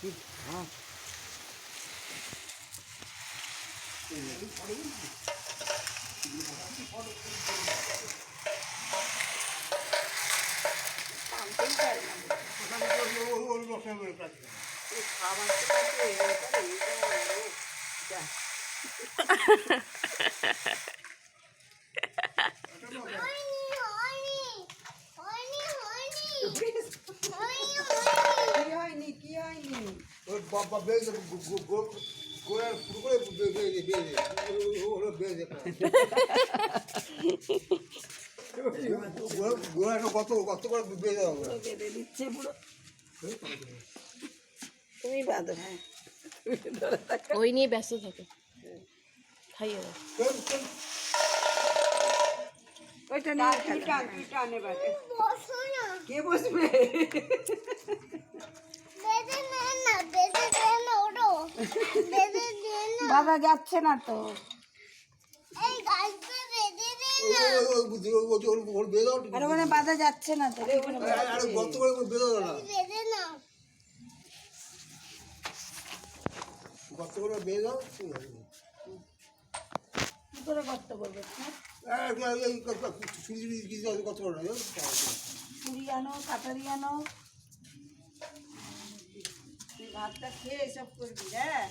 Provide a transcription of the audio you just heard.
হ্যাঁ বাবা বেজে গোড়ার পুরো করে বেজে বেজে গোড়াটা কত করে বেজে বেঁধে দিচ্ছে পুরো। তুমি বাঁধো। হ্যাঁ ওই নিয়ে ব্যস্ত থাকে, খাইয়ে দাও। ওইটা নিয়ে টান এবার। কে বসবে? বাধা যাচ্ছে না তো। আর ওখানে বাধা যাচ্ছে না তো। গত করে বেজে না গত করে বেজে দাও ঠিক আছে। কি করে গর্ত করবে? কত করে পুরি আনো, কাটারি আনো। তুই ভাতটা খেয়ে এসব করবি। হ্যাঁ